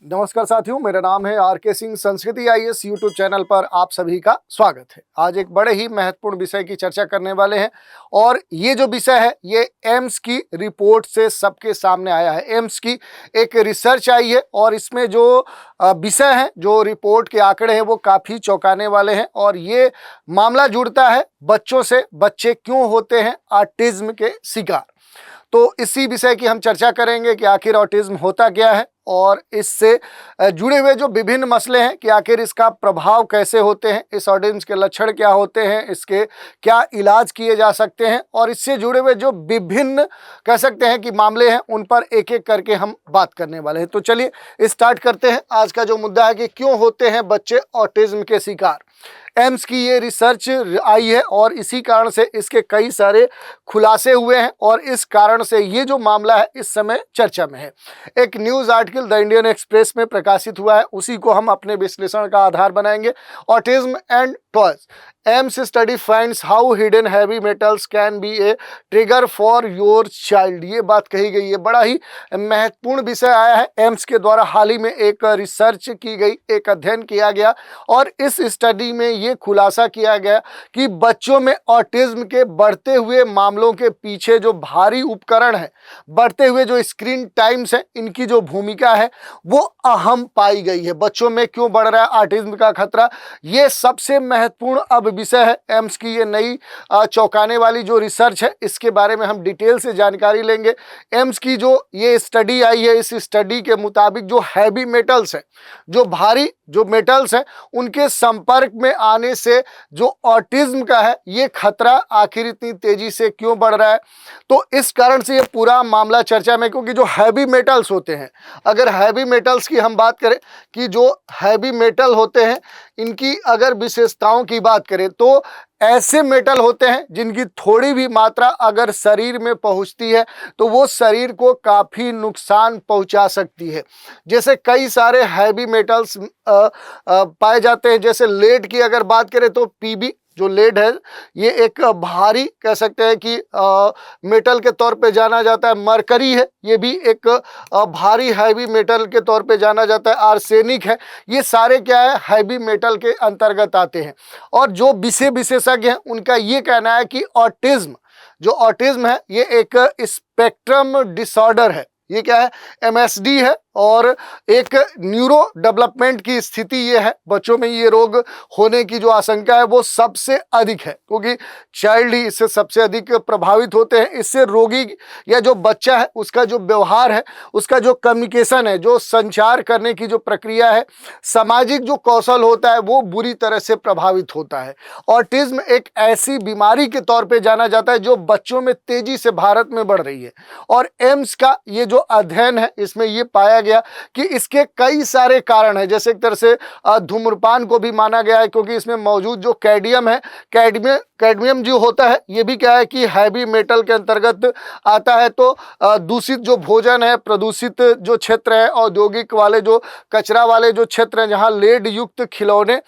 नमस्कार साथियों, मेरा नाम है आर.के. सिंह। संस्कृति आईएएस यूट्यूब चैनल पर आप सभी का स्वागत है। आज एक बड़े ही महत्वपूर्ण विषय की चर्चा करने वाले हैं और ये जो विषय है ये एम्स की रिपोर्ट से सबके सामने आया है। एम्स की एक रिसर्च आई है और इसमें जो विषय है, जो रिपोर्ट के आंकड़े हैं वो काफ़ी चौंकाने वाले हैं और ये मामला जुड़ता है बच्चों से। बच्चे क्यों होते हैं ऑटिज्म के शिकार? तो इसी विषय की हम चर्चा करेंगे कि आखिर ऑटिज्म होता क्या है और इससे जुड़े हुए जो विभिन्न मसले हैं कि आखिर इसका प्रभाव कैसे होते हैं, इस ऑटिज्म के लक्षण क्या होते हैं, इसके क्या इलाज किए जा सकते हैं और इससे जुड़े हुए जो विभिन्न कह सकते हैं कि मामले हैं उन पर एक एक करके हम बात करने वाले हैं। तो चलिए स्टार्ट करते हैं। आज का जो मुद्दा है कि क्यों होते हैं बच्चे ऑटिज्म के शिकार। एम्स की ये रिसर्च आई है और इसी कारण से इसके कई सारे खुलासे हुए हैं और इस कारण से ये जो मामला है इस समय चर्चा में है। एक news article the Indian express में प्रकाशित हुआ है, उसी को हम अपने विश्लेषण का आधार बनाएंगे। Autism and toys, AIIMS study finds how hidden heavy metals can be A trigger for your child. ये बात कही गई है। बड़ा ही महत्वपूर्ण विषय आया है। एम्स के द्वारा हाल ही में एक रिसर्च की गई, एक अध्ययन किया गया और इस स्टडी में ये खुलासा किया गया कि बच्चों में ऑटिज्म के बढ़ते हुए मामलों के पीछे जो भारी उपकरण है, बढ़ते हुए जो स्क्रीन टाइम्स है, इनकी जो भूमिका है वो अहम पाई गई है। बच्चों में क्यों बढ़ रहा है ऑटिज्म का खतरा, ये सबसे महत्वपूर्ण अब विषय है। एम्स की ये नई चौंकाने वाली जो रिसर्च है इसके बारे में हम डिटेल से जानकारी लेंगे। एम्स की जो ये स्टडी आई है, इस स्टडी के मुताबिक जो हैवी मेटल्स है, जो भारी जो मेटल्स हैं, उनके संपर्क में आने से जो ऑटिज्म का है ये खतरा आखिर इतनी तेजी से क्यों बढ़ रहा है। तो इस कारण से ये पूरा मामला चर्चा में, क्योंकि जो हैवी मेटल्स होते हैं, अगर हैवी मेटल्स की हम बात करें कि जो हैवी मेटल होते हैं इनकी अगर विशेषताओं की बात करें तो ऐसे मेटल होते हैं जिनकी थोड़ी भी मात्रा अगर शरीर में पहुंचती है तो वो शरीर को काफ़ी नुकसान पहुंचा सकती है। जैसे कई सारे हैवी मेटल्स पाए जाते हैं। जैसे लेड की अगर बात करें तो पीबी जो लेड है ये एक भारी कह सकते हैं कि मेटल के तौर पे जाना जाता है। मरकरी है, ये भी एक भारी हैवी मेटल के तौर पे जाना जाता है। आर्सेनिक है, ये सारे क्या है हैवी मेटल के अंतर्गत आते हैं। और जो विशेषज्ञ हैं उनका ये कहना है कि ऑटिज्म है ये एक स्पेक्ट्रम डिसऑर्डर है। ये क्या है, एमएसडी है और एक न्यूरो डेवलपमेंट की स्थिति ये है। बच्चों में ये रोग होने की जो आशंका है वो सबसे अधिक है, क्योंकि चाइल्ड ही इससे सबसे अधिक प्रभावित होते हैं। इससे रोगी या जो बच्चा है उसका जो व्यवहार है, उसका जो कम्युनिकेशन है, जो संचार करने की जो प्रक्रिया है, सामाजिक जो कौशल होता है वो बुरी तरह से प्रभावित होता है। ऑटिज्म एक ऐसी बीमारी के तौर पर जाना जाता है जो बच्चों में तेजी से भारत में बढ़ रही है और एम्स का ये जो अध्ययन है इसमें ये पाया गया कि इसके कई सारे कारण हैं। जैसे एक तरह से धूम्रपान को भी माना गया है, क्योंकि इसमें मौजूद जो कैडमियम है, कैडमियम जो होता है ये भी क्या है कि हैवी मेटल के अंतर्गत आता है। तो दूषित जो भोजन है, प्रदूषित जो क्षेत्र है, औद्योगिक वाले जो कचरा वाले जो क्षेत्र हैं जहां लेड युक्त खिलौने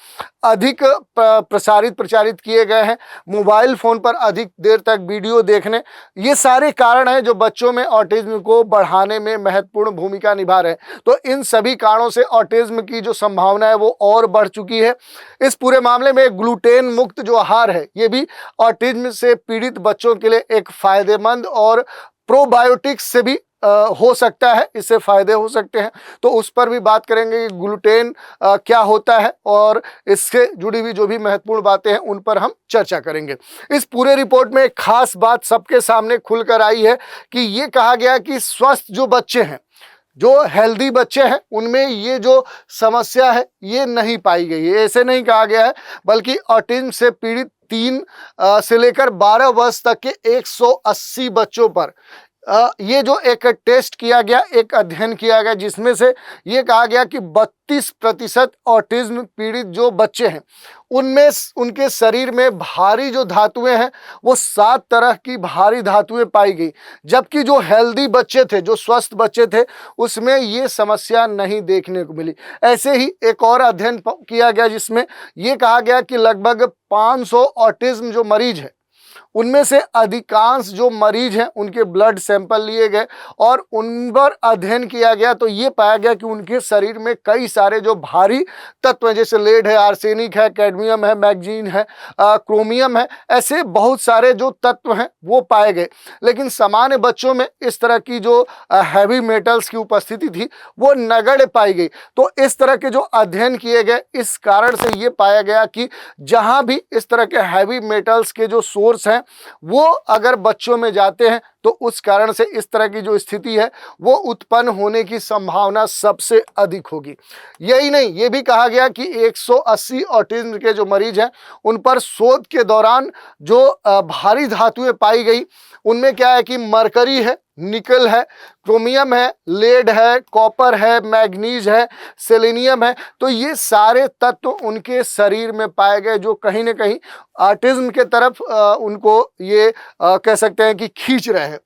अधिक प्रचारित किए गए हैं, मोबाइल फ़ोन पर अधिक देर तक वीडियो देखने, ये सारे कारण हैं जो बच्चों में ऑटिज्म को बढ़ाने में महत्वपूर्ण भूमिका निभा रहे हैं। तो इन सभी कारणों से ऑटिज्म की जो संभावना है वो और बढ़ चुकी है। इस पूरे मामले में ग्लूटेन मुक्त जो आहार है ये भी ऑटिज्म से पीड़ित बच्चों के लिए एक फायदेमंद और प्रोबायोटिक्स से भी हो सकता है, इससे फायदे हो सकते हैं। तो उस पर भी बात करेंगे कि ग्लूटेन क्या होता है और इससे जुड़ी हुई जो भी महत्वपूर्ण बातें हैं उन पर हम चर्चा करेंगे। इस पूरे रिपोर्ट में एक खास बात सबके सामने खुलकर आई है कि ये कहा गया कि स्वस्थ जो बच्चे हैं, जो हेल्दी बच्चे हैं, उनमें ये जो समस्या है ये नहीं पाई गई है। ऐसे नहीं कहा गया है, बल्कि ऑटिज्म से पीड़ित 3 से लेकर 12 वर्ष तक के 180 बच्चों पर ये जो एक टेस्ट किया गया, एक अध्ययन किया गया, जिसमें से ये कहा गया कि 32% ऑटिज्म पीड़ित जो बच्चे हैं उनमें उनके शरीर में भारी जो धातुएं हैं वो 7 तरह की भारी धातुएं पाई गई, जबकि जो हेल्दी बच्चे थे, जो स्वस्थ बच्चे थे, उसमें ये समस्या नहीं देखने को मिली। ऐसे ही एक और अध्ययन किया गया जिसमें ये कहा गया कि लगभग 500 ऑटिज्म जो मरीज है उनमें से अधिकांश जो मरीज हैं उनके ब्लड सैंपल लिए गए और उन पर अध्ययन किया गया तो ये पाया गया कि उनके शरीर में कई सारे जो भारी तत्व हैं, जैसे लेड है, आर्सेनिक है, कैडमियम है, मैग्नीज है, क्रोमियम है, ऐसे बहुत सारे जो तत्व हैं वो पाए गए। लेकिन सामान्य बच्चों में इस तरह की जो हैवी मेटल्स की उपस्थिति थी वो नगण्य पाई गई। तो इस तरह के जो अध्ययन किए गए, इस कारण से ये पाया गया कि जहां भी इस तरह के हैवी मेटल्स के जो सोर्स हैं वो अगर बच्चों में जाते हैं तो उस कारण से इस तरह की जो स्थिति है वो उत्पन्न होने की संभावना सबसे अधिक होगी। यही नहीं, ये भी कहा गया कि 180 ऑटिज्म के जो मरीज हैं उन पर शोध के दौरान जो भारी धातुएं पाई गई उनमें क्या है कि मरकरी है, निकल है, क्रोमियम है, लेड है, कॉपर है, मैग्नीज है, सेलेनियम है। तो ये सारे तत्व उनके शरीर में पाए गए जो कहीं ना कहीं ऑटिज्म के तरफ उनको ये कह सकते हैं कि खींच रहे हैं।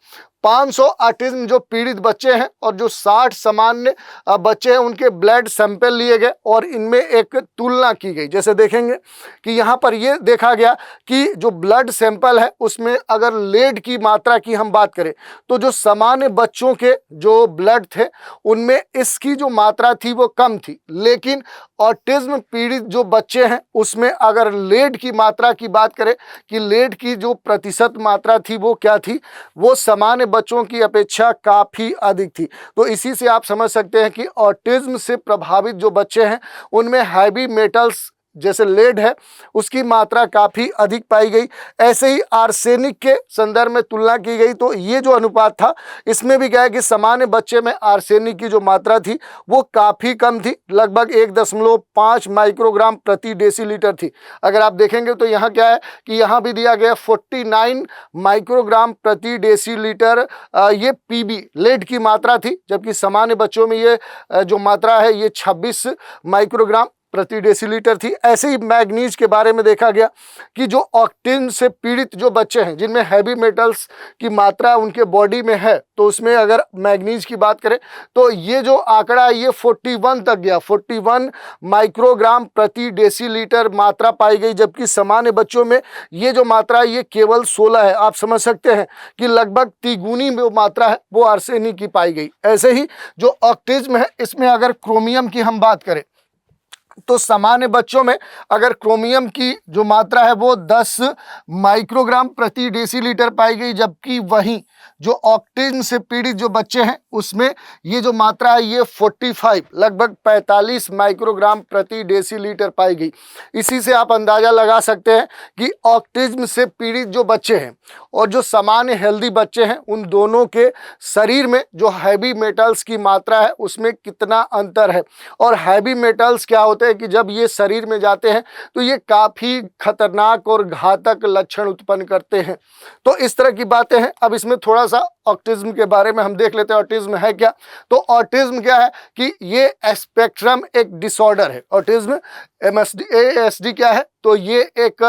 500 ऑटिज्म जो पीड़ित बच्चे हैं और जो 60 सामान्य बच्चे हैं उनके ब्लड सैंपल लिए गए और इनमें एक तुलना की गई। जैसे देखेंगे कि यहाँ पर ये देखा गया कि जो ब्लड सैंपल है उसमें अगर लेड की मात्रा की हम बात करें तो जो सामान्य बच्चों के जो ब्लड थे उनमें इसकी जो मात्रा थी वो कम थी, लेकिन ऑटिज्म पीड़ित जो बच्चे हैं उसमें अगर लेड की मात्रा की बात करें कि लेड की जो प्रतिशत मात्रा थी वो क्या थी, वो सामान्य बच्चों की अपेक्षा काफ़ी अधिक थी। तो इसी से आप समझ सकते हैं कि ऑटिज्म से प्रभावित जो बच्चे हैं उनमें हैवी मेटल्स जैसे लेड है उसकी मात्रा काफ़ी अधिक पाई गई। ऐसे ही आर्सेनिक के संदर्भ में तुलना की गई तो ये जो अनुपात था इसमें भी क्या है कि सामान्य बच्चे में आर्सेनिक की जो मात्रा थी वो काफ़ी कम थी, लगभग 1.5 माइक्रोग्राम प्रति डेसीलीटर थी। अगर आप देखेंगे तो यहाँ क्या है कि यहाँ भी दिया गया 49 माइक्रोग्राम प्रति डेसीलीटर ये पीबी लेड की मात्रा थी, जबकि सामान्य बच्चों में ये जो मात्रा है ये 26 माइक्रोग्राम प्रति डेसीलीटर थी। ऐसे ही मैग्नीज के बारे में देखा गया कि जो ऑटिज्म से पीड़ित जो बच्चे हैं जिनमें हैवी मेटल्स की मात्रा उनके बॉडी में है तो उसमें अगर मैग्नीज की बात करें तो ये जो आंकड़ा है ये 41 तक गया, 41 माइक्रोग्राम प्रति डेसीलीटर मात्रा पाई गई, जबकि सामान्य बच्चों में ये जो मात्रा है ये केवल 16 है। आप समझ सकते हैं कि लगभग तिगुनी जो मात्रा है वो आर्सेनिक की पाई गई। ऐसे ही जो ऑटिज्म है इसमें अगर क्रोमियम की हम बात करें तो सामान्य बच्चों में अगर क्रोमियम की जो मात्रा है वो 10 माइक्रोग्राम प्रति डेसीलीटर पाई गई, जबकि वहीं जो ऑटिज्म से पीड़ित जो बच्चे हैं उसमें ये जो मात्रा है ये 45 लगभग 45 माइक्रोग्राम प्रति डेसीलीटर पाई गई। इसी से आप अंदाज़ा लगा सकते हैं कि ऑटिज्म से पीड़ित जो बच्चे हैं और जो सामान्य हेल्दी बच्चे हैं उन दोनों के शरीर में जो हैवी मेटल्स की मात्रा है उसमें कितना अंतर है। और हैवी मेटल्स क्या होते हैं कि जब ये शरीर में जाते हैं तो ये काफ़ी खतरनाक और घातक लक्षण उत्पन्न करते हैं। तो इस तरह की बातें हैं। अब इसमें थोड़ा सा ऑटिज्म के बारे में हम देख लेते हैं। ऑटिज्म है क्या? तो ऑटिज्म क्या है कि ये स्पेक्ट्रम एक डिसऑर्डर है। ऑटिज्म ASD क्या है? तो ये एक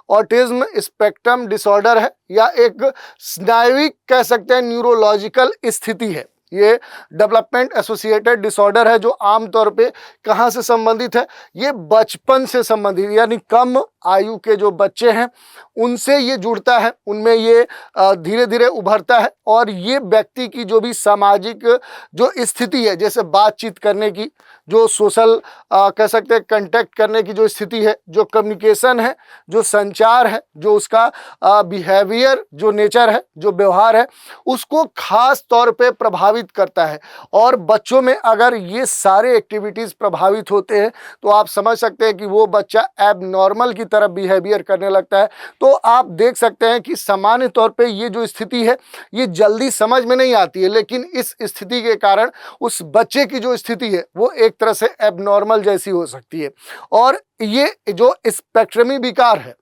ऑटिज्म स्पेक्ट्रम डिसऑर्डर है या एक स्नायुविक कह सकते हैं न्यूरोलॉजिकल स्थिति है। ये डेवलपमेंट एसोसिएटेड डिसऑर्डर है जो आमतौर पे कहाँ से संबंधित है? ये बचपन से संबंधित, यानी कम आयु के जो बच्चे हैं उनसे ये जुड़ता है, उनमें ये धीरे धीरे उभरता है और ये व्यक्ति की जो भी सामाजिक जो स्थिति है, जैसे बातचीत करने की, जो सोशल कह सकते हैं कंटेक्ट करने की जो स्थिति है, जो कम्युनिकेशन है, जो संचार है, जो उसका बिहेवियर जो नेचर है, जो व्यवहार है, उसको खास तौर पे प्रभावित करता है। और बच्चों में अगर ये सारे एक्टिविटीज़ प्रभावित होते हैं तो आप समझ सकते हैं कि वो बच्चा एबनॉर्मल की तरफ बिहेवियर करने लगता है। तो आप देख सकते हैं कि सामान्य तौर पे ये जो स्थिति है ये जल्दी समझ में नहीं आती है, लेकिन इस स्थिति के कारण उस बच्चे की जो स्थिति है वो एक तरह से एबनॉर्मल जैसी हो सकती है। और ये जो स्पेक्ट्रमी विकार है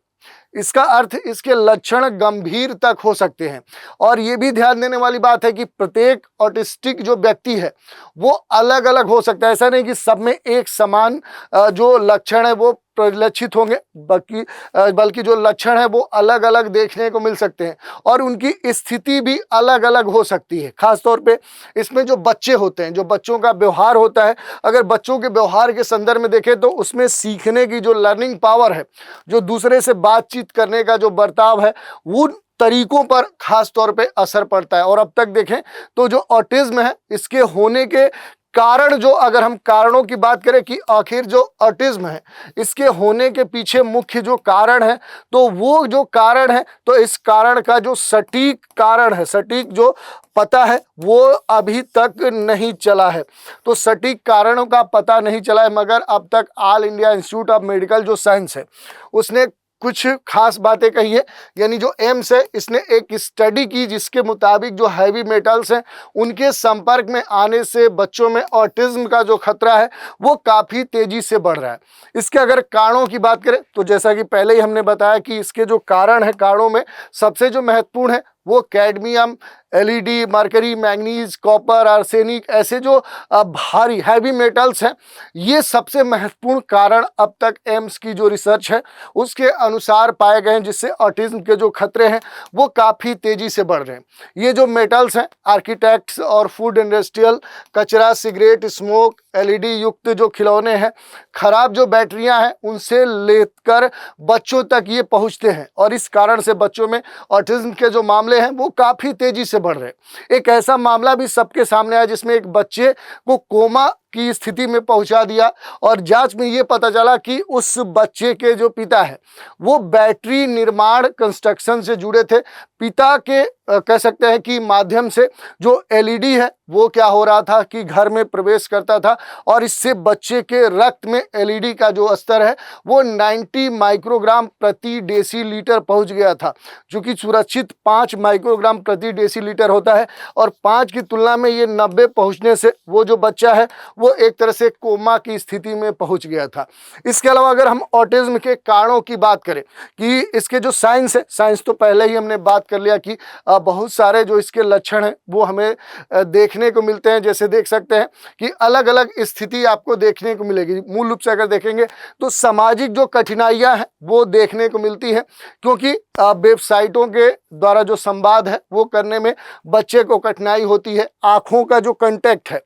इसका अर्थ इसके लक्षण गंभीर तक हो सकते हैं। और ये भी ध्यान देने वाली बात है कि प्रत्येक ऑटिस्टिक जो व्यक्ति है वो अलग अलग हो सकता है। ऐसा नहीं कि सब में एक समान जो लक्षण है वो परिलक्षित होंगे, बल्कि जो लक्षण है वो अलग अलग देखने को मिल सकते हैं और उनकी स्थिति भी अलग अलग हो सकती है। खास तौर पे इसमें जो बच्चे होते हैं, जो बच्चों का व्यवहार होता है, अगर बच्चों के व्यवहार के संदर्भ में देखें तो उसमें सीखने की जो लर्निंग पावर है, जो दूसरे से बातचीत करने का जो बर्ताव है, वो तरीकों पर खास तौर पे असर पड़ता है। और अब तक देखें तो जो ऑटिज्म है इसके होने के कारण, जो अगर हम कारणों की बात करें कि आखिर जो ऑटिज्म है इसके होने के पीछे मुख्य जो कारण है, तो वो जो कारण है, तो इस कारण का जो सटीक कारण है, सटीक जो पता है, वो अभी तक नहीं चला है। तो सटीक कारणों का पता नहीं चला है, मगर अब तक all India institute of medical जो साइंस है उसने कुछ खास बातें कही है। यानी जो एम्स है इसने एक स्टडी की जिसके मुताबिक जो हैवी मेटल्स हैं उनके संपर्क में आने से बच्चों में ऑटिज्म का जो खतरा है वो काफ़ी तेजी से बढ़ रहा है। इसके अगर कारणों की बात करें तो जैसा कि पहले ही हमने बताया कि इसके जो कारण है, कारणों में सबसे जो महत्वपूर्ण है वो cadmium, LED, mercury, manganese, copper, arsenic, ऐसे जो भारी हैवी मेटल्स हैं, ये सबसे महत्वपूर्ण कारण अब तक एम्स की जो रिसर्च है उसके अनुसार पाए गए हैं, जिससे ऑटिज्म के जो खतरे हैं वो काफ़ी तेज़ी से बढ़ रहे हैं। ये जो मेटल्स हैं, आर्किटेक्ट्स और फूड इंडस्ट्रियल कचरा, सिगरेट, स्मोक, एलईडी युक्त जो खिलौने हैं, खराब जो बैटरियां हैं, उनसे लेकर बच्चों तक ये पहुंचते हैं और इस कारण से बच्चों में ऑटिज्म के जो मामले हैं वो काफ़ी तेज़ी से बढ़ रहे हैं। एक ऐसा मामला भी सबके सामने आया जिसमें एक बच्चे को कोमा की स्थिति में पहुंचा दिया और जांच में ये पता चला कि उस बच्चे के जो पिता है वो बैटरी निर्माण कंस्ट्रक्शन से जुड़े थे। पिता के कह सकते हैं कि माध्यम से जो एलईडी है वो क्या हो रहा था कि घर में प्रवेश करता था और इससे बच्चे के रक्त में एलईडी का जो स्तर है वो 90 माइक्रोग्राम प्रति डेसीलीटर पहुंच गया था, जो कि सुरक्षित 5 माइक्रोग्राम प्रति डेसीलीटर होता है और 5 की तुलना में ये 90 पहुंचने से वो जो बच्चा है वो एक तरह से कोमा की स्थिति में पहुंच गया था। इसके अलावा अगर हम ऑटिज्म के कारणों की बात करें कि इसके जो साइंस है, साइंस तो पहले ही हमने बात कर लिया कि बहुत सारे जो इसके लक्षण हैं वो हमें देखने को मिलते हैं। जैसे देख सकते हैं कि अलग अलग स्थिति आपको देखने को मिलेगी। मूल रूप से अगर देखेंगे तो सामाजिक जो कठिनाइयां हैं वो देखने को मिलती हैं, क्योंकि वेबसाइटों के द्वारा जो संवाद है वो करने में बच्चे को कठिनाई होती है। आँखों का जो कांटेक्ट है,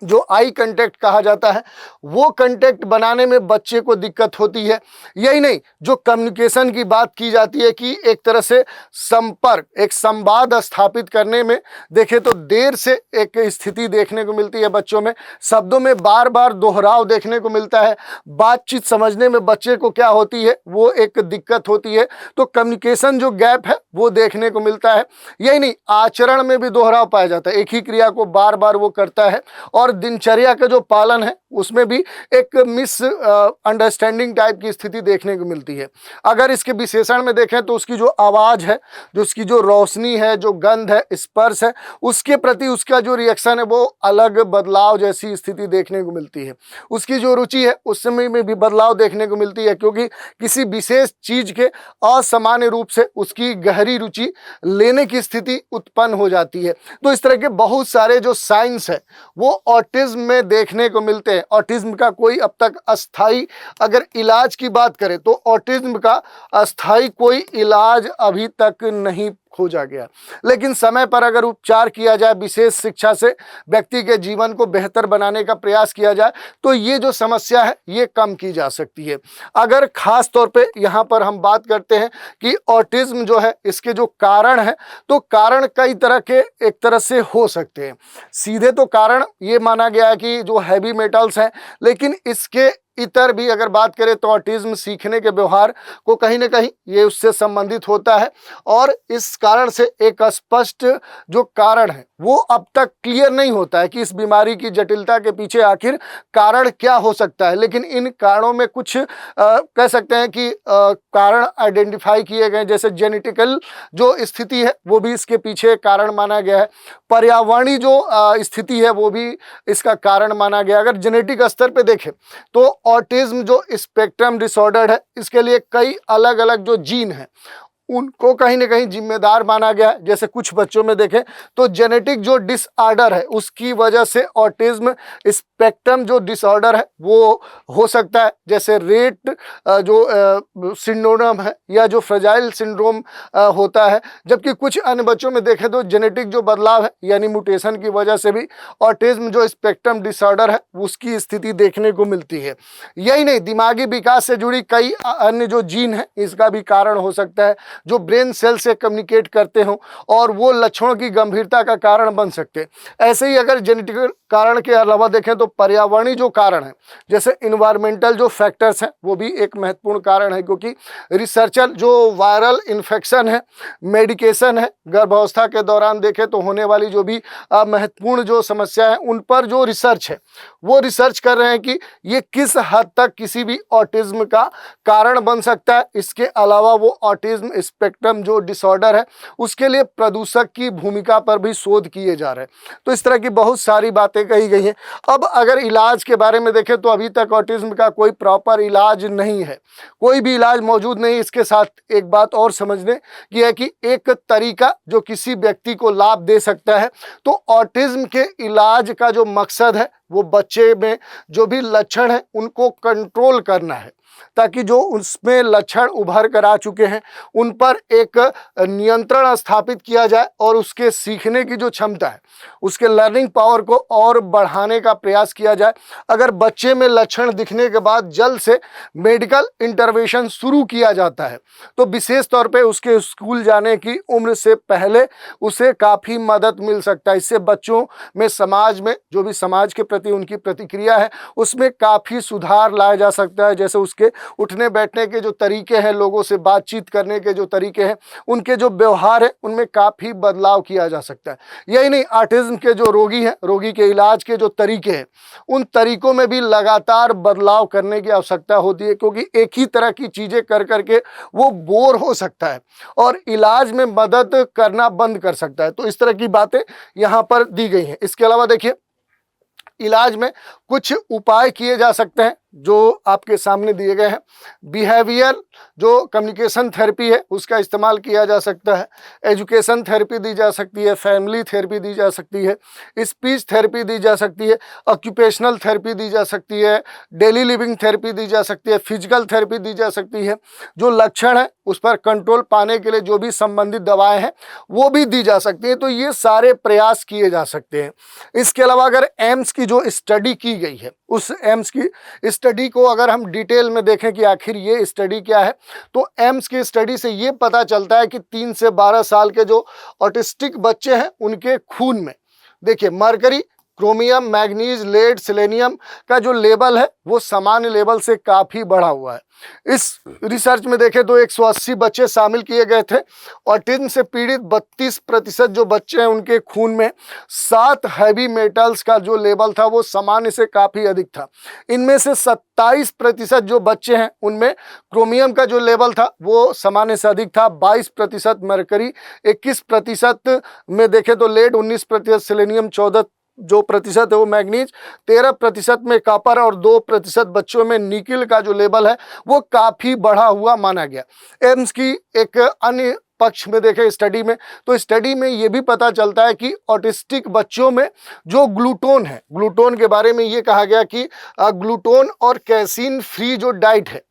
जो आई कांटेक्ट कहा जाता है, वो कांटेक्ट बनाने में बच्चे को दिक्कत होती है। यही नहीं, जो कम्युनिकेशन की बात की जाती है कि एक तरह से संपर्क, एक संवाद स्थापित करने में देखें तो देर से एक स्थिति देखने को मिलती है बच्चों में। शब्दों में बार बार दोहराव देखने को मिलता है। बातचीत समझने में बच्चे को क्या होती है वो एक दिक्कत होती है। तो कम्युनिकेशन जो गैप है वो देखने को मिलता है। यही नहीं, आचरण में भी दोहराव पाया जाता है। एक ही क्रिया को बार बार वो करता है और दिनचर्या का जो पालन है उसमें भी एक मिस अंडरस्टैंडिंग टाइप की स्थिति देखने को मिलती है। अगर इसके विशेषण में देखें तो उसकी जो आवाज़ है, जो उसकी जो रोशनी है, जो गंध है, स्पर्श है, उसके प्रति उसका जो रिएक्शन है वो अलग बदलाव जैसी स्थिति देखने को मिलती है। उसकी जो रुचि है उस समय में भी बदलाव देखने को मिलती है, क्योंकि किसी विशेष चीज के असामान्य रूप से उसकी गहरी रुचि लेने की स्थिति उत्पन्न हो जाती है। तो इस तरह के बहुत सारे जो साइंस है वो ऑटिज्म में देखने को मिलते हैं। ऑटिज्म का कोई अब तक अस्थाई अगर इलाज की बात करें तो ऑटिज्म का अस्थाई कोई इलाज अभी तक नहीं खोजा गया, लेकिन समय पर अगर उपचार किया जाए, विशेष शिक्षा से व्यक्ति के जीवन को बेहतर बनाने का प्रयास किया जाए तो ये जो समस्या है ये कम की जा सकती है। अगर खास तौर पे यहाँ पर हम बात करते हैं कि ऑटिज्म जो है इसके जो कारण है, तो कारण कई तरह के एक तरह से हो सकते हैं। सीधे तो कारण ये माना गया है कि जो हैवी मेटल्स हैं, लेकिन इसके इतर भी अगर बात करें तो ऑटिज्म सीखने के व्यवहार को कहीं ना कहीं ये उससे संबंधित होता है और इस कारण से एक स्पष्ट जो कारण है वो अब तक क्लियर नहीं होता है कि इस बीमारी की जटिलता के पीछे आखिर कारण क्या हो सकता है। लेकिन इन कारणों में कुछ कह सकते हैं कि कारण आइडेंटिफाई किए गए, जैसे जेनेटिकल जो स्थिति है वो भी इसके पीछे कारण माना गया है। पर्यावरणीय जो स्थिति है वो भी इसका कारण माना गया। अगर जेनेटिक स्तर पे देखें तो ऑटिज्म जो स्पेक्ट्रम डिसऑर्डर है इसके लिए कई अलग अलग जो जीन है उनको कहीं ना कहीं जिम्मेदार माना गया है। जैसे कुछ बच्चों में देखें तो जेनेटिक जो डिसऑर्डर है उसकी वजह से ऑटिज्म स्पेक्ट्रम जो डिसऑर्डर है वो हो सकता है, जैसे रेट जो सिंड्रोम है या जो फ्रेजाइल सिंड्रोम होता है। जबकि कुछ अन्य बच्चों में देखें तो जेनेटिक जो बदलाव है यानी म्यूटेशन की वजह से भी ऑटिज्म जो स्पेक्ट्रम डिसऑर्डर है उसकी स्थिति देखने को मिलती है। यही नहीं, दिमागी विकास से जुड़ी कई अन्य जो जीन है इसका भी कारण हो सकता है। जो ब्रेन सेल से कम्युनिकेट करते हों और वो लक्षणों की गंभीरता का कारण बन सकते हैं। ऐसे ही अगर जेनेटिक कारण के अलावा देखें तो पर्यावरणीय जो कारण है, जैसे इन्वायरमेंटल जो फैक्टर्स हैं, वो भी एक महत्वपूर्ण कारण है, क्योंकि रिसर्चर जो वायरल इन्फेक्शन है, मेडिकेशन है, गर्भावस्था के दौरान देखें तो होने वाली जो भी महत्वपूर्ण जो समस्या है उन पर जो रिसर्च है वो रिसर्च कर रहे हैं कि ये किस हद तक किसी भी ऑटिज्म का कारण बन सकता है। इसके अलावा वो ऑटिज्म स्पेक्ट्रम जो डिसऑर्डर है उसके लिए प्रदूषक की भूमिका पर भी शोध किए जा रहे हैं। तो इस तरह की बहुत सारी बातें कही गई हैं। अब अगर इलाज के बारे में देखें तो अभी तक ऑटिज्म का कोई प्रॉपर इलाज नहीं है, कोई भी इलाज मौजूद नहीं। इसके साथ एक बात और समझने की है कि एक तरीका जो किसी व्यक्ति को लाभ दे सकता है, तो ऑटिज्म के इलाज का जो मकसद है वो बच्चे में जो भी लक्षण है उनको कंट्रोल करना है, ताकि जो उसमें लक्षण उभर कर आ चुके हैं उन पर एक नियंत्रण स्थापित किया जाए और उसके सीखने की जो क्षमता है, उसके लर्निंग पावर को और बढ़ाने का प्रयास किया जाए। अगर बच्चे में लक्षण दिखने के बाद जल्द से मेडिकल इंटरवेंशन शुरू किया जाता है तो विशेष तौर पे उसके स्कूल जाने की उम्र से पहले उसे काफ़ी मदद मिल सकता है। इससे बच्चों में समाज में जो भी समाज के प्रति उनकी प्रतिक्रिया है उसमें काफ़ी सुधार लाया जा सकता है। जैसे उसके उठने बैठने के जो तरीके हैं, लोगों से बातचीत करने के जो तरीके हैं, उनके जो व्यवहार है उनमें काफ़ी बदलाव किया जा सकता है। यही नहीं, ऑटिज्म के जो रोगी हैं, रोगी के इलाज के जो तरीके हैं उन तरीकों में भी लगातार बदलाव करने की आवश्यकता होती है, क्योंकि एक ही तरह की चीज़ें कर करके वो बोर हो सकता है और इलाज में मदद करना बंद कर सकता है। तो इस तरह की बातें यहाँ पर दी गई हैं। इसके अलावा देखिए, इलाज में कुछ उपाय किए जा सकते हैं जो आपके सामने दिए गए हैं। बिहेवियर जो कम्युनिकेशन थेरेपी है उसका इस्तेमाल किया जा सकता है, एजुकेशन थेरेपी दी जा सकती है, फैमिली थेरेपी दी जा सकती है, स्पीच थेरेपी दी जा सकती है, ऑक्यूपेशनल थेरेपी दी जा सकती है, डेली लिविंग थेरेपी दी जा सकती है, फिजिकल थेरेपी दी जा सकती है। जो लक्षण है उस पर कंट्रोल पाने के लिए जो भी संबंधित दवाएं हैं वो भी दी जा सकती हैं। तो ये सारे प्रयास किए जा सकते हैं। इसके अलावा अगर एम्स की जो स्टडी की गई है उस एम्स की स्टडी को अगर हम डिटेल में देखें कि आखिर ये स्टडी क्या है, तो एम्स की स्टडी से ये पता चलता है कि 3 से 12 साल के जो ऑटिस्टिक बच्चे हैं उनके खून में देखिए mercury, chromium, manganese, lead, selenium का जो लेवल है वो सामान्य लेवल से काफ़ी बढ़ा हुआ है। इस रिसर्च में देखें तो 180 बच्चे शामिल किए गए थे। ऑटिज्म से पीड़ित 32% जो बच्चे हैं उनके खून में 7 हैवी मेटल्स का जो लेवल था वो सामान्य से काफ़ी अधिक था। इनमें से 27% जो बच्चे हैं उनमें क्रोमियम का जो लेवल था वो सामान्य से अधिक था, 22% मरकरी, 21% में देखें तो लेड, 19% सेलेनियम, 14 जो प्रतिशत है वो मैग्नीज, 13% में कॉपर और 2% बच्चों में निकिल का जो लेवल है वो काफ़ी बढ़ा हुआ माना गया। एम्स की एक अन्य पक्ष में देखें स्टडी में, तो स्टडी में ये भी पता चलता है कि ऑटिस्टिक बच्चों में जो ग्लूटोन है, ग्लूटोन के बारे में ये कहा गया कि ग्लूटोन और कैसीन फ्री जो डाइट है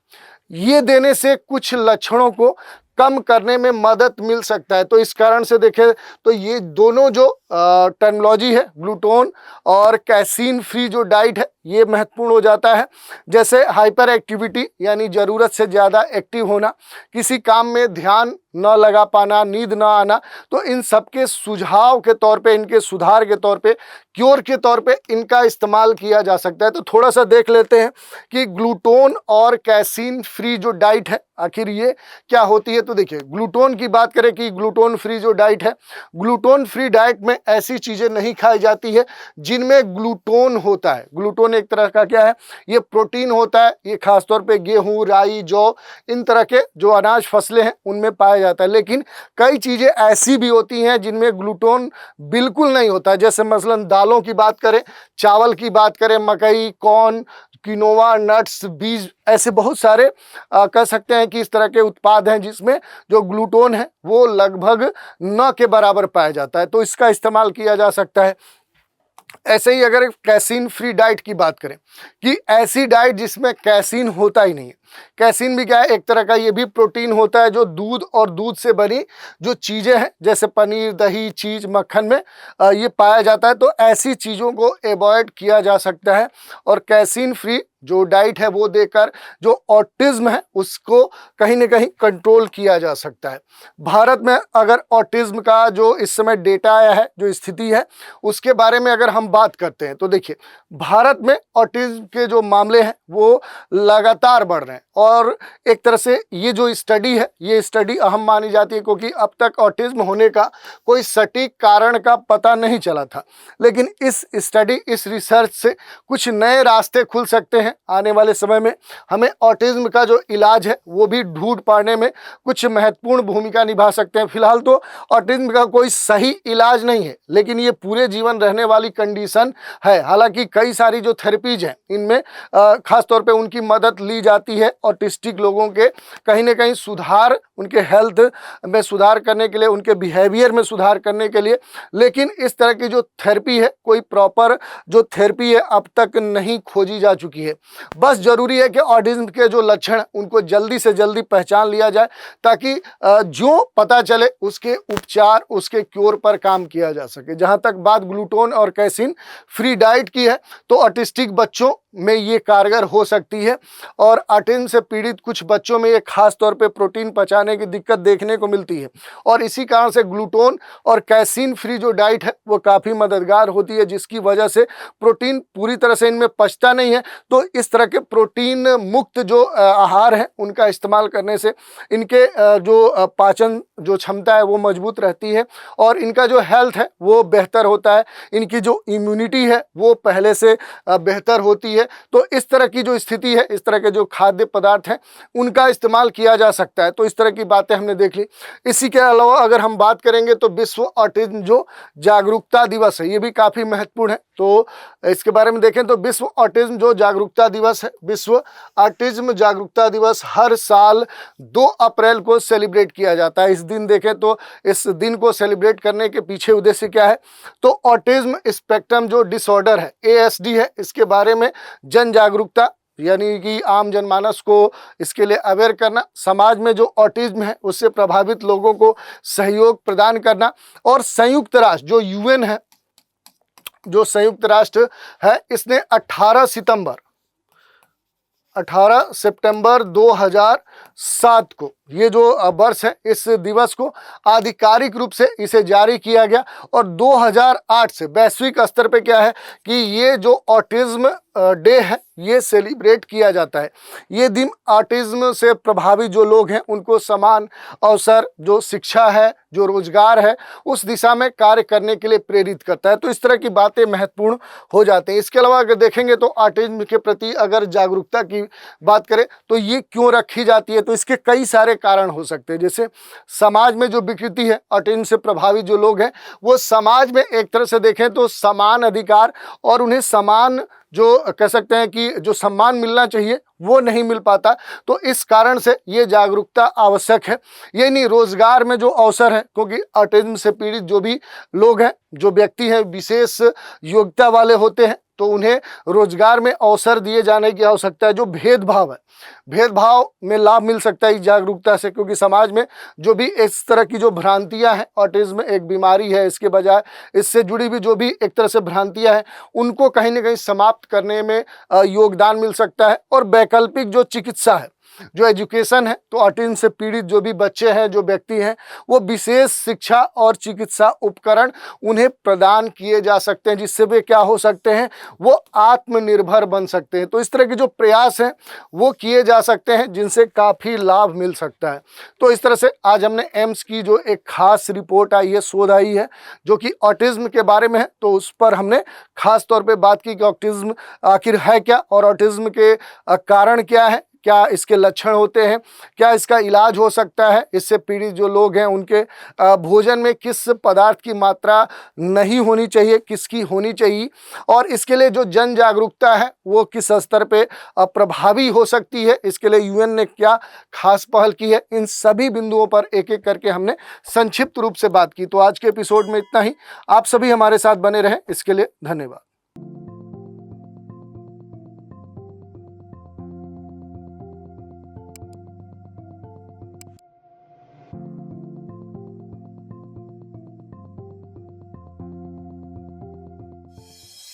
ये देने से कुछ लक्षणों को कम करने में मदद मिल सकता है। तो इस कारण से देखें तो ये दोनों जो टर्मिनोलॉजी है, ग्लूटोन और कैसीन फ्री जो डाइट है ये महत्वपूर्ण हो जाता है। जैसे हाइपर एक्टिविटी यानी ज़रूरत से ज़्यादा एक्टिव होना, किसी काम में ध्यान न लगा पाना, नींद न आना, तो इन सब के सुझाव के तौर पे, इनके सुधार के तौर पे, क्योर के तौर पे इनका इस्तेमाल किया जा सकता है। तो थोड़ा सा देख लेते हैं कि ग्लूटोन और कैसीन फ्री जो डाइट है आखिर ये क्या होती है। तो देखिए, ग्लूटोन की बात करें कि ग्लूटोन फ्री जो डाइट है, ग्लूटोन फ्री डाइट में ऐसी चीज़ें नहीं खाई जाती है जिनमें ग्लूटोन होता है। ग्लूटोन एक तरह का क्या है, ये प्रोटीन होता है। ये खासतौर पे गेहूं, राई, जौ, इन तरह के जो अनाज फसलें हैं उनमें पाया जाता है। लेकिन कई चीज़ें ऐसी भी होती हैं जिनमें ग्लूटोन बिल्कुल नहीं होता है। जैसे मसलन दालों की बात करें, चावल की बात करें, मकई, कॉर्न, किनोवा, नट्स, बीज, ऐसे बहुत सारे कह सकते हैं कि इस तरह के उत्पाद हैं जिसमें जो ग्लूटोन है वो लगभग न के बराबर पाया जाता है। तो इसका इस्तेमाल किया जा सकता है। ऐसे ही अगर कैसीन फ्री डाइट की बात करें कि ऐसी डाइट जिसमें कैसीन होता ही नहीं है, कैसीन भी क्या है, एक तरह का ये भी प्रोटीन होता है जो दूध और दूध से बनी जो चीज़ें हैं जैसे पनीर, दही, चीज़, मक्खन में ये पाया जाता है। तो ऐसी चीज़ों को अवॉइड किया जा सकता है और कैसीन फ्री जो डाइट है वो देकर जो ऑटिज्म है उसको कहीं ना कहीं कंट्रोल किया जा सकता है। भारत में अगर ऑटिज्म का जो इस समय डेटा आया है, जो स्थिति है उसके बारे में अगर हम बात करते हैं तो देखिए, भारत में ऑटिज्म के जो मामले हैं वो लगातार बढ़ रहे हैं और एक तरह से ये जो स्टडी है ये स्टडी अहम मानी जाती है क्योंकि अब तक ऑटिज्म होने का कोई सटीक कारण का पता नहीं चला था। लेकिन इस स्टडी, इस रिसर्च से कुछ नए रास्ते खुल सकते हैं आने वाले समय में। हमें ऑटिज्म का जो इलाज है वो भी ढूंढ पाने में कुछ महत्वपूर्ण भूमिका निभा सकते हैं। फिलहाल तो ऑटिज्म का कोई सही इलाज नहीं है, लेकिन ये पूरे जीवन रहने वाली कंडीशन है। हालांकि कई सारी जो थेरेपीज हैं इनमें खास तौर पे उनकी मदद ली जाती है ऑटिस्टिक लोगों के कहीं ना कहीं सुधार, उनके हेल्थ में सुधार करने के लिए, उनके बिहेवियर में सुधार करने के लिए। लेकिन इस तरह की जो थेरेपी है, कोई प्रॉपर जो थेरेपी है अब तक नहीं खोजी जा चुकी है। बस जरूरी है कि ऑटिज्म के जो लक्षण उनको जल्दी से जल्दी पहचान लिया जाए ताकि जो पता चले उसके उपचार, उसके क्योर पर काम किया जा सके। जहां तक बात ग्लूटोन और कैसीन फ्री डाइट की है तो ऑटिस्टिक बच्चों में ये कारगर हो सकती है और ऑटिज्म से पीड़ित कुछ बच्चों में ये खास तौर पे प्रोटीन पचाने की दिक्कत देखने को मिलती है और इसी कारण से ग्लूटोन और कैसीन फ्री जो डाइट है वो काफ़ी मददगार होती है, जिसकी वजह से प्रोटीन पूरी तरह से इनमें पचता नहीं है। तो इस तरह के प्रोटीन मुक्त जो आहार है उनका इस्तेमाल करने से इनके जो पाचन जो क्षमता है वो मजबूत रहती है और इनका जो हेल्थ है वो बेहतर होता है, इनकी जो इम्यूनिटी है वो पहले से बेहतर होती है। तो इस तरह की जो स्थिति है, इस तरह के जो खाद्य पदार्थ हैं उनका इस्तेमाल किया जा सकता है। तो इस तरह की बातें हमने देख ली। इसी के अलावा अगर हम बात करेंगे तो विश्व ऑटिज्म जो जागरूकता दिवस है ये भी काफ़ी महत्वपूर्ण है। तो इसके बारे में देखें तो विश्व ऑटिज्म जो जागरूकता दिवस है, विश्व ऑटिज्म जागरूकता दिवस हर साल 2 अप्रैल को सेलिब्रेट किया जाता है। इस दिन देखें तो इस दिन को सेलिब्रेट करने के पीछे उद्देश्य क्या है, तो ऑटिज्म स्पेक्ट्रम जो डिसऑर्डर है, ASD है, इसके बारे में जन जागरूकता यानी कि आम जनमानस को इसके लिए अवेयर करना, समाज में जो ऑटिज्म है उससे प्रभावित लोगों को सहयोग प्रदान करना और संयुक्त राष्ट्र जो UN है, जो संयुक्त राष्ट्र है, इसने 18 सितंबर 2007 को ये जो वर्ष है इस दिवस को आधिकारिक रूप से इसे जारी किया गया और 2008 से वैश्विक स्तर पे क्या है कि ये जो ऑटिज्म डे है ये सेलिब्रेट किया जाता है। ये दिन ऑटिज्म से प्रभावित जो लोग हैं उनको समान अवसर, जो शिक्षा है, जो रोजगार है, उस दिशा में कार्य करने के लिए प्रेरित करता है। तो इस तरह की बातें महत्वपूर्ण हो जाते हैं। इसके अलावा अगर देखेंगे तो ऑटिज्म के प्रति अगर जागरूकता की बात करें तो ये क्यों रखी जाती है, तो इसके कई सारे कारण हो सकते हैं। जैसे समाज में जो विकृति है, ऑटिज्म से प्रभावित जो लोग हैं वो समाज में एक तरह से देखें तो समान अधिकार और उन्हें समान जो कह सकते हैं कि जो सम्मान मिलना चाहिए वो नहीं मिल पाता। तो इस कारण से ये जागरूकता आवश्यक है। ये नहीं, रोजगार में जो अवसर है, क्योंकि ऑटिज्म से पीड़ित जो भी लोग हैं, जो व्यक्ति हैं विशेष योग्यता वाले होते हैं, तो उन्हें रोजगार में अवसर दिए जाने की आवश्यकता है। जो भेदभाव है, भेदभाव में लाभ मिल सकता है इस जागरूकता से, क्योंकि समाज में जो भी इस तरह की जो भ्रांतियां हैं, ऑटिज्म एक बीमारी है, इसके बजाय इससे जुड़ी भी जो भी एक तरह से भ्रांतियां हैं उनको कहीं ना कहीं समाप्त करने में योगदान मिल सकता है। और वैकल्पिक जो चिकित्सा है, जो एजुकेशन है, तो ऑटिज्म से पीड़ित जो भी बच्चे हैं, जो व्यक्ति हैं, वो विशेष शिक्षा और चिकित्सा उपकरण उन्हें प्रदान किए जा सकते हैं, जिससे वे क्या हो सकते हैं, वो आत्मनिर्भर बन सकते हैं। तो इस तरह के जो प्रयास हैं वो किए जा सकते हैं जिनसे काफ़ी लाभ मिल सकता है। तो इस तरह से आज हमने एम्स की जो एक खास रिपोर्ट आई है, शोध आई है, जो कि ऑटिज्म के बारे में है, तो उस पर हमने खास तौर पे बात की कि ऑटिज्म आखिर है क्या और ऑटिज्म के कारण क्या है, क्या इसके लक्षण होते हैं, क्या इसका इलाज हो सकता है, इससे पीड़ित जो लोग हैं उनके भोजन में किस पदार्थ की मात्रा नहीं होनी चाहिए, किसकी होनी चाहिए, और इसके लिए जो जन जागरूकता है वो किस स्तर पे प्रभावी हो सकती है, इसके लिए UN ने क्या खास पहल की है। इन सभी बिंदुओं पर एक एक करके हमने संक्षिप्त रूप से बात की। तो आज के एपिसोड में इतना ही। आप सभी हमारे साथ बने रहें, इसके लिए धन्यवाद।